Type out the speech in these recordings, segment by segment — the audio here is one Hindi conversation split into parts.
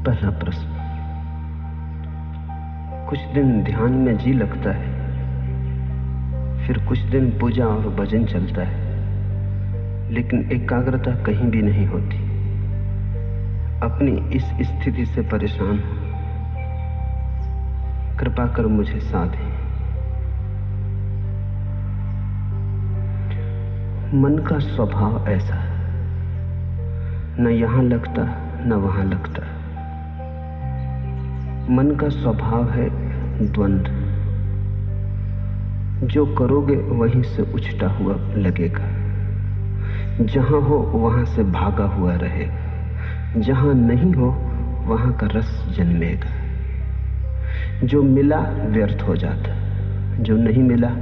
पहला प्रश्न। कुछ दिन ध्यान में जी लगता है, फिर कुछ दिन पूजा और भजन चलता है, लेकिन एकाग्रता कहीं भी नहीं होती। अपनी इस स्थिति से परेशान हूं, कृपा कर मुझे साथ दें। मन का स्वभाव ऐसा, न यहां लगता न वहां लगता। मन का स्वभाव है द्वंद्व। जो करोगे वहीं से उछटा हुआ लगेगा, जहां हो वहां से भागा हुआ रहेगा, जहां नहीं हो वहां का रस जन्मेगा। जो मिला व्यर्थ हो जाता, जो नहीं मिला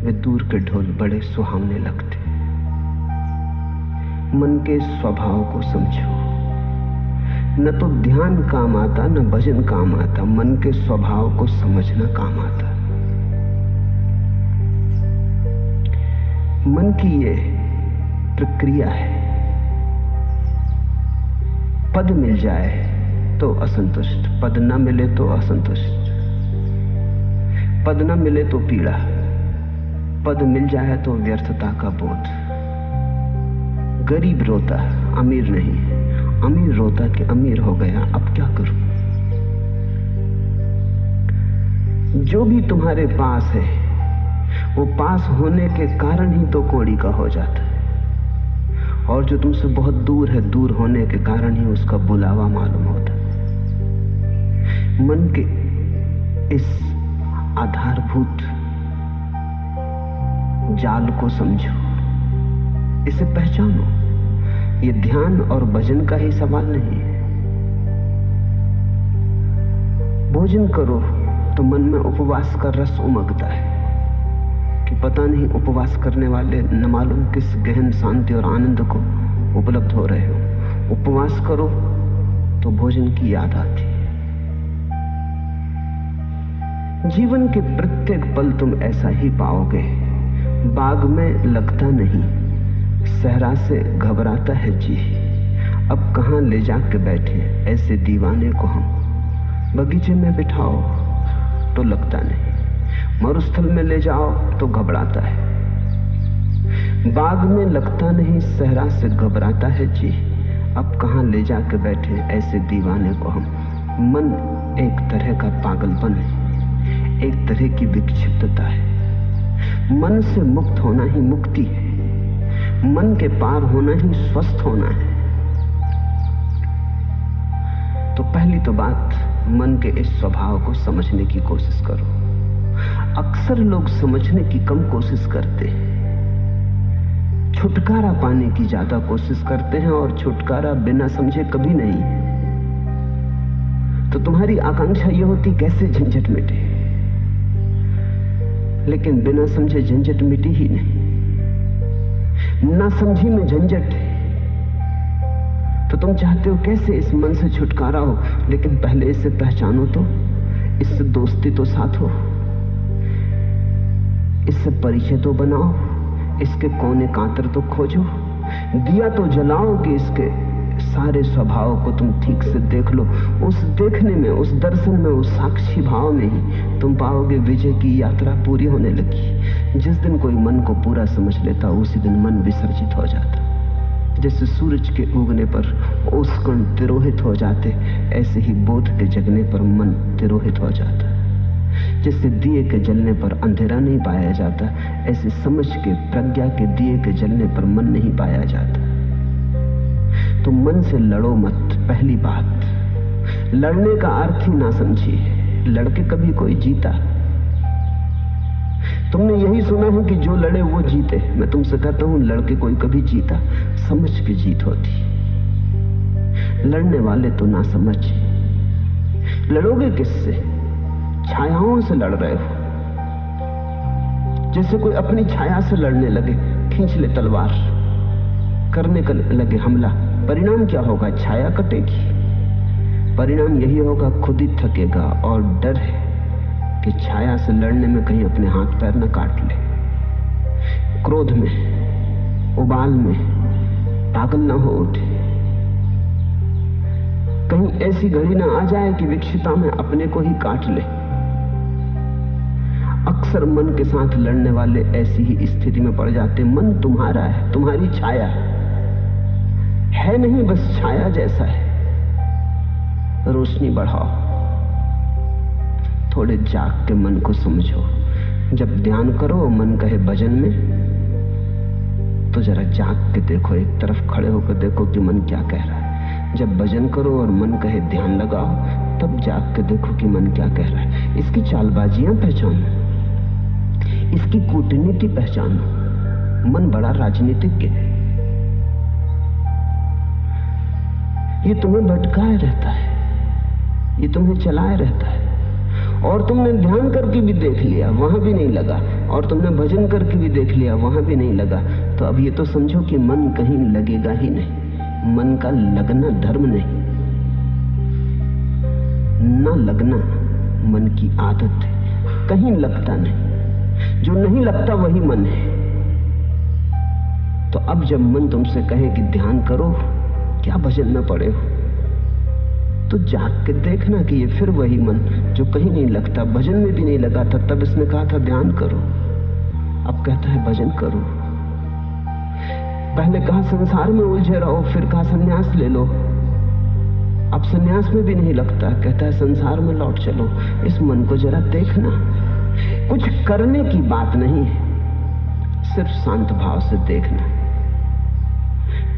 वे दूर के ढोल बड़े सुहावने लगते। मन के स्वभाव को समझो। न तो ध्यान काम आता न भजन काम आता, मन के स्वभाव को समझना काम आता। मन की ये प्रक्रिया है, पद मिल जाए तो असंतुष्ट, पद न मिले तो असंतुष्ट, पद न मिले तो पीड़ा, पद मिल जाए तो व्यर्थता का बोध। गरीब रोता अमीर नहीं, अमीर रोता कि अमीर हो गया, अब क्या करूं। जो भी तुम्हारे पास है वो पास होने के कारण ही तो कोड़ी का हो जाता है, और जो तुमसे बहुत दूर है, दूर होने के कारण ही उसका बुलावा मालूम होता है। मन के इस आधारभूत जाल को समझो, इसे पहचानो। ये ध्यान और भजन का ही सवाल नहीं है। भोजन करो तो मन में उपवास का रस उमगता है कि पता नहीं उपवास करने वाले न मालूम किस गहन शांति और आनंद को उपलब्ध हो रहे हो। उपवास करो तो भोजन की याद आती है। जीवन के प्रत्येक पल तुम ऐसा ही पाओगे। बाग में लगता नहीं, सहरा से घबराता है जी। अब कहां ले जाके बैठे ऐसे दीवाने को हम। बगीचे में बिठाओ तो लगता नहीं, मरुस्थल में ले जाओ तो घबराता है। बाग में लगता नहीं, सहरा से घबराता है जी। अब कहां ले जाके बैठे ऐसे दीवाने को हम। मन एक तरह का पागलपन है, एक तरह की विक्षिप्तता है। मन से मुक्त होना ही मुक्ति है, मन के पार होना ही स्वस्थ होना है। तो पहली तो बात, मन के इस स्वभाव को समझने की कोशिश करो। अक्सर लोग समझने की कम कोशिश करते हैं, छुटकारा पाने की ज्यादा कोशिश करते हैं, और छुटकारा बिना समझे कभी नहीं। तो तुम्हारी आकांक्षा यह होती कैसे झंझट मिटे, लेकिन बिना समझे झंझट मिटी ही नहीं। ना समझी में झंझट है, तो तुम चाहते हो कैसे इस मन से छुटकारा हो, लेकिन पहले इसे पहचानो तो, इससे दोस्ती तो साथ हो, इससे परिचय तो बनाओ, इसके कोने कांतर तो खोजो, दिया तो जलाओ कि इसके सारे स्वभाव को तुम ठीक से देख लो। उस देखने में, उस दर्शन में, उस साक्षी भाव में ही तुम पाओगे विजय की यात्रा पूरी होने लगी। जिस दिन कोई मन को पूरा समझ लेता, उसी दिन मन विसर्जित हो जाता। जैसे सूरज के उगने पर ओस कण तिरोहित हो जाते, ऐसे ही बोध के जगने पर मन तिरोहित हो जाता। जैसे दिए के जलने पर अंधेरा नहीं पाया जाता, ऐसे समझ के, प्रज्ञा के दिए के जलने पर मन नहीं पाया जाता। तो मन से लड़ो मत। पहली बात, लड़ने का अर्थ ही ना समझिए। लड़के कभी कोई जीता? तुमने यही सुना है कि जो लड़े वो जीते। मैं तुमसे कहता हूं, लड़के कोई कभी जीता? समझ के जीत होती। लड़ने वाले तो ना समझ। लड़ोगे किससे? छायाओं से लड़ रहे हो। जैसे कोई अपनी छाया से लड़ने लगे, खींच ले तलवार, करने का लगे हमला। परिणाम क्या होगा? छाया कटेगी। परिणाम यही होगा, खुद ही थकेगा। और डर है कि छाया से लड़ने में कहीं अपने हाथ पैर न काट ले। क्रोध में, उबाल में पागल ना हो उठे। कहीं ऐसी घड़ी ना आ जाए कि विक्षिता में अपने को ही काट ले। अक्सर मन के साथ लड़ने वाले ऐसी ही स्थिति में पड़ जाते। मन तुम्हारा है, तुम्हारी छाया है नहीं, बस छाया जैसा है। रोशनी बढ़ाओ, थोड़े जाग के मन को समझो। जब ध्यान करो मन कहे भजन में, तो जरा जाग के देखो, एक तरफ खड़े होकर देखो कि मन क्या कह रहा है। जब भजन करो और मन कहे ध्यान लगाओ, तब जाग के देखो कि मन क्या कह रहा है। इसकी चालबाजियां पहचानो, इसकी कूटनीति पहचानो। मन बड़ा राजनीतिज्ञ है, ये तुम्हें भटकाए रहता है, ये तुम्हें चलाए रहता है। और तुमने ध्यान करके भी देख लिया, वहां भी नहीं लगा, और तुमने भजन करके भी देख लिया, वहां भी नहीं लगा। तो अब ये तो समझो कि मन कहीं लगेगा ही नहीं। मन का लगना धर्म नहीं, ना लगना मन की आदत है। कहीं लगता नहीं, जो नहीं लगता वही मन है। तो अब जब मन तुमसे कहे कि ध्यान करो, क्या भजन में पड़े हो, तो जाग के देखना कि ये फिर वही मन जो कहीं नहीं लगता, भजन में भी नहीं लगा था। तब इसने कहा था ध्यान करो, अब कहता है भजन करो। पहले कहा संसार में उलझे रहो, फिर कहा संन्यास ले लो। अब संन्यास में भी नहीं लगता, कहता है संसार में लौट चलो। इस मन को जरा देखना। कुछ करने की बात नहीं है, सिर्फ शांत भाव से देखना।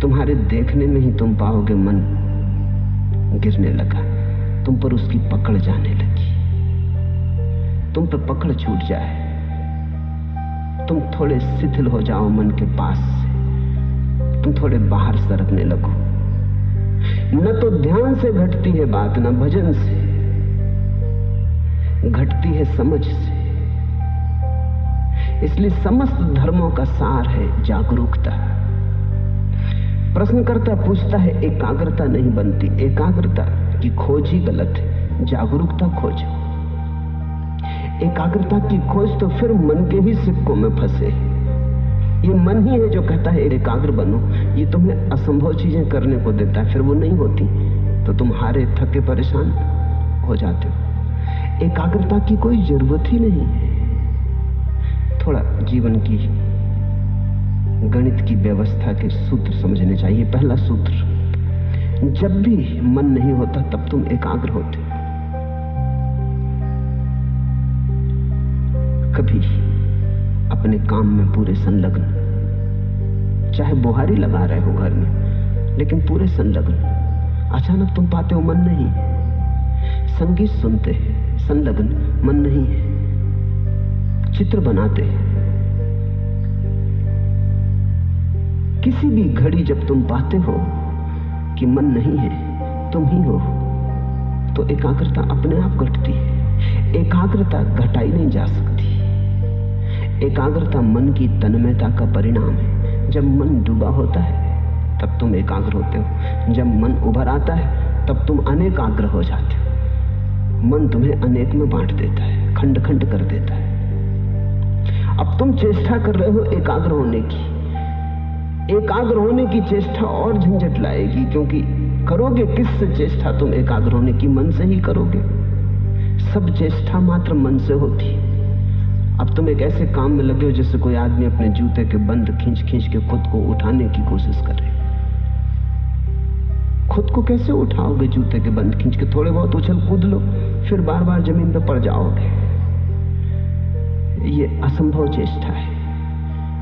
तुम्हारे देखने में ही तुम पाओगे मन गिरने लगा, तुम पर उसकी पकड़ जाने लगी। तुम पर पकड़ छूट जाए, तुम थोड़े शिथिल हो जाओ मन के पास से, तुम थोड़े बाहर सरकने लगो। न तो ध्यान से घटती है बात, न भजन से घटती है, समझ से। इसलिए समस्त धर्मों का सार है जागरूकता। प्रश्नकर्ता पूछता है, एकाग्रता नहीं बनती। एकाग्रता की खोज ही गलत है, जागरूकता खोजो। एकाग्रता की खोज तो फिर मन के ही सिक्कों में फंसे। ये मन ही है जो कहता है एकाग्र बनो। ये तुम्हें असंभव चीजें करने को देता है, फिर वो नहीं होती तो तुम हारे थके परेशान हो जाते हो। एकाग्रता की कोई जरूरत ही नहीं है। थोड़ा जीवन की गणित की व्यवस्था के सूत्र समझने चाहिए। पहला सूत्र, जब भी मन नहीं होता तब तुम एकाग्र होते हो। कभी अपने काम में पूरे संलग्न, चाहे बुहारी लगा रहे हो घर में, लेकिन पूरे संलग्न। अचानक तुम पाते हो मन नहीं। संगीत सुनते हैं, संलग्न, मन नहीं है। चित्र बनाते हैं, किसी भी घड़ी जब तुम पाते हो कि मन नहीं है, तुम ही हो, तो एकाग्रता अपने आप घटती है। एकाग्रता घटाई नहीं जा सकती। एकाग्रता मन की तन्मयता का परिणाम है। जब मन डूबा होता है तब तुम एकाग्र होते हो। जब मन उभर आता है तब तुम अनेकाग्र हो जाते हो। मन तुम्हें अनेक में बांट देता है, खंड खंड कर देता है। अब तुम चेष्टा कर रहे हो एकाग्र होने की। एकाग्र होने की चेष्टा और झंझट लाएगी, क्योंकि करोगे किससे चेष्टा? तुम एकाग्र होने की मन से ही करोगे। सब चेष्टा मात्र मन से होती। अब तुम एक ऐसे काम में लगे हो जैसे कोई आदमी अपने जूते के बंद खींच खींच के खुद को उठाने की कोशिश करे। खुद को कैसे उठाओगे जूते के बंद खींच के? थोड़े बहुत उछल कूद लो, फिर बार बार जमीन पर पड़ जाओगे। ये असंभव चेष्टा है।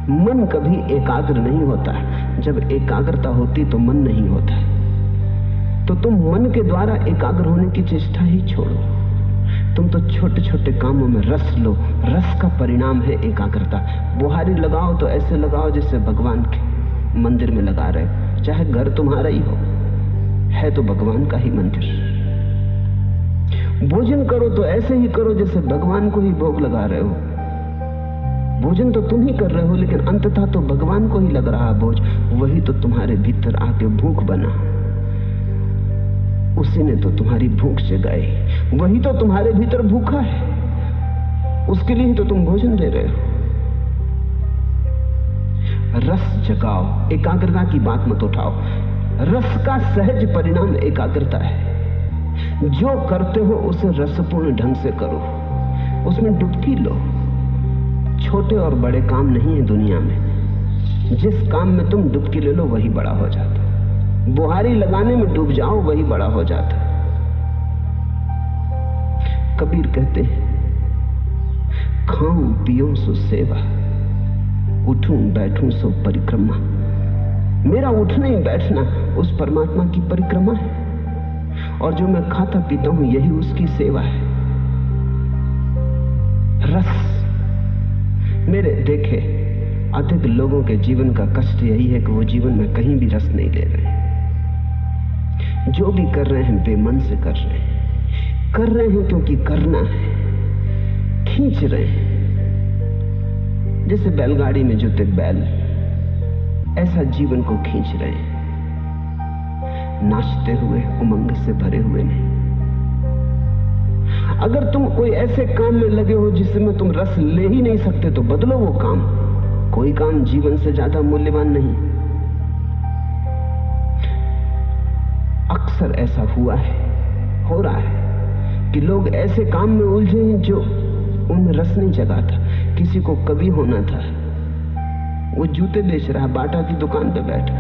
मन कभी एकाग्र नहीं होता। जब एकाग्रता होती तो मन नहीं होता। तो तुम मन के द्वारा एकाग्र होने की चेष्टा ही छोड़ो। तुम तो छोटे छोटे कामों में रस लो। रस का परिणाम है एकाग्रता। बुहारी लगाओ तो ऐसे लगाओ जैसे भगवान के मंदिर में लगा रहे हो, चाहे घर तुम्हारा ही हो, है तो भगवान का ही मंदिर। भोजन करो तो ऐसे ही करो जैसे भगवान को ही भोग लगा रहे हो। भोजन तो तुम ही कर रहे हो, लेकिन अंततः तो भगवान को ही लग रहा भोज। वही तो तुम्हारे भीतर आके भूख बना, उसी ने तो तुम्हारी भूख जगाई। वही तो तुम्हारे भीतर भूखा है, उसके लिए तो तुम भोजन दे रहे हो। रस जगाओ, एकाग्रता की बात मत उठाओ। रस का सहज परिणाम एकाग्रता है। जो करते हो उसे रसपूर्ण ढंग से करो, उसमें डुबकी लो। छोटे और बड़े काम नहीं है दुनिया में, जिस काम में तुम डुबकी ले लो वही बड़ा हो जाता है। बुहारी लगाने में डूब जाओ वही बड़ा हो जाता है। कबीर कहते हैं, खाऊं पियूं सो सेवा, उठूं बैठूं सो परिक्रमा। मेरा उठना ही बैठना उस परमात्मा की परिक्रमा है, और जो मैं खाता पीता हूं यही उसकी सेवा है। रस मेरे देखे अधिक लोगों के जीवन का कष्ट यही है कि वो जीवन में कहीं भी रस नहीं ले रहे। जो भी कर रहे हैं बेमन से कर रहे हैं क्योंकि करना है, खींच रहे हैं। जैसे बैलगाड़ी में जुते बैल, ऐसा जीवन को खींच रहे हैं, नाचते हुए, उमंग से भरे हुए नहीं। अगर तुम कोई ऐसे काम में लगे हो जिसमें तुम रस ले ही नहीं सकते तो बदलो वो काम। कोई काम जीवन से ज्यादा मूल्यवान नहीं। अक्सर ऐसा हुआ है, हो रहा है कि लोग ऐसे काम में उलझे हैं जो उनमें रस नहीं जगाता। किसी को कवि होना था, वो जूते बेच रहा है, बाटा की दुकान पे बैठा,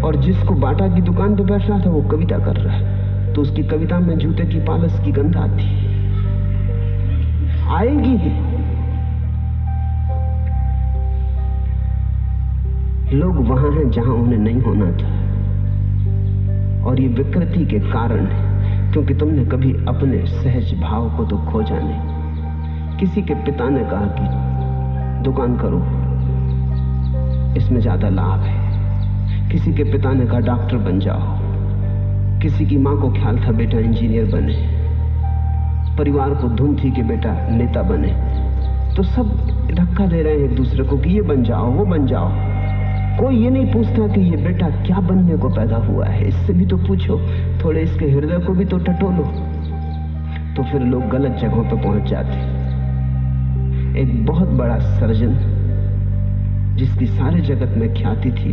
और जिसको बाटा की दुकान पे बैठ रहा था वो कविता कर रहा है, तो उसकी कविता में जूते की पालिश की गंध आती आएगी ही। लोग वहां हैं जहां उन्हें नहीं होना था, और ये विकृति के कारण है क्योंकि तुमने कभी अपने सहज भाव को तो खोजा नहीं। किसी के पिता ने कहा कि दुकान करो, इसमें ज्यादा लाभ है। किसी के पिता ने कहा डॉक्टर बन जाओ। किसी की मां को ख्याल था बेटा इंजीनियर बने। परिवार को धुन थी कि बेटा नेता बने। तो सब धक्का दे रहे हैं एक दूसरे को कि ये बन जाओ, वो बन जाओ। कोई ये नहीं पूछता कि ये बेटा क्या बनने को पैदा हुआ है। इससे भी तो पूछो, थोड़े इसके हृदय को भी तो टटोलो। तो फिर लोग गलत जगहों पर पहुंच जाते। एक बहुत बड़ा सर्जन जिसकी सारे जगत में ख्याति थी,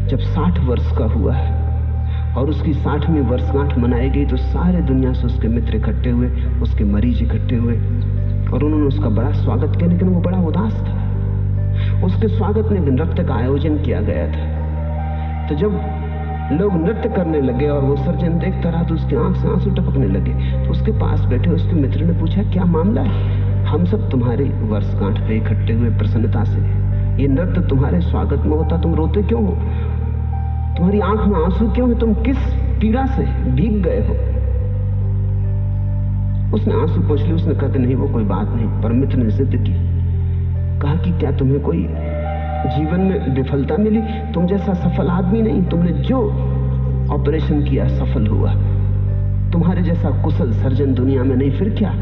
जब 60 वर्ष का हुआ है और उसकी 60वीं वर्षगांठ मनाई गई, तो सारे दुनिया से उसके मित्र इकट्ठे हुए, उसके मरीज इकट्ठे हुए, और उन्होंने उसका बड़ा स्वागत किया। लेकिन वो बड़ा उदास था। उसके स्वागत में नृत्य का आयोजन किया गया था। तो जब लोग नृत्य करने लगे और वो सर्जन देखता रहा तो उसकी आंख से आंसू टपकने लगे। तो उसके पास बैठे उसके मित्र ने पूछा, क्या मामला है? हम सब तुम्हारी वर्षगांठ पे इकट्ठे हुए प्रसन्नता से। ये नृत्य तुम्हारे स्वागत में होता, तुम रोते क्यों हो? तुम्हारी आंख में आंसू क्यों है? तुम किस पीड़ा से भीग गए हो? उसने आंसू पोंछ लिए। उसने कहा कि नहीं, वो कोई बात नहीं। पर मित्र ने जिद की, कहा कि क्या तुम्हें कोई जीवन में विफलता मिली? तुम जैसा सफल आदमी नहीं। तुमने जो ऑपरेशन किया सफल हुआ। तुम्हारे जैसा कुशल सर्जन दुनिया में नहीं, फिर क्या?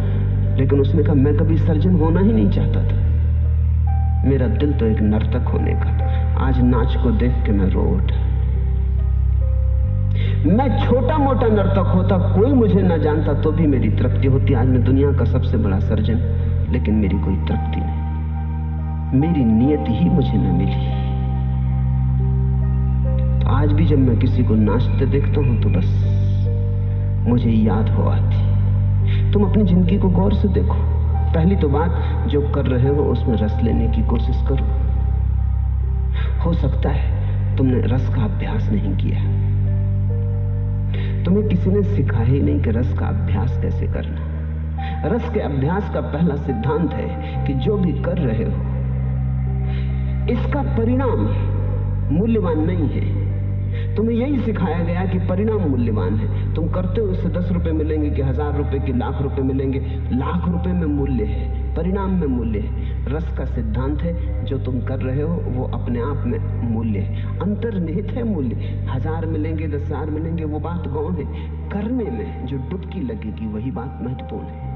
लेकिन उसने कहा, मैं कभी सर्जन होना ही नहीं चाहता था। मेरा दिल तो एक नर्तक होने का था। आज नाच को देख के मैं रो उठा। मैं छोटा मोटा नर्तक होता, कोई मुझे ना जानता, तो भी मेरी तृप्ति होती। आज मैं दुनिया का सबसे बड़ा सर्जन, लेकिन मेरी कोई तृप्ति नहीं। मेरी नियत ही मुझे न मिली। तो आज भी जब मैं किसी को नाचते देखता हूं तो बस मुझे याद हो आती। तुम अपनी जिंदगी को गौर से देखो। पहली तो बात, जो कर रहे हो उसमें रस लेने की कोशिश करो। हो सकता है तुमने रस का अभ्यास नहीं किया। तुम्हें किसी ने सिखाया ही नहीं कि रस का अभ्यास कैसे करना। रस के अभ्यास का पहला सिद्धांत है कि जो भी कर रहे हो इसका परिणाम मूल्यवान नहीं है। तुम्हें यही सिखाया गया कि परिणाम मूल्यवान है। तुम करते हो, उससे 10 रुपए मिलेंगे कि 1000 रुपए की लाख रुपए मिलेंगे। लाख रुपए में मूल्य है, परिणाम में मूल्य है। रस का सिद्धांत है, जो तुम कर रहे हो वो अपने आप में मूल्य है, अंतर्निहित है मूल्य। 1000 मिलेंगे, 10,000 मिलेंगे, वो बात गौण है। करने में जो डुबकी लगेगी वही बात महत्वपूर्ण है।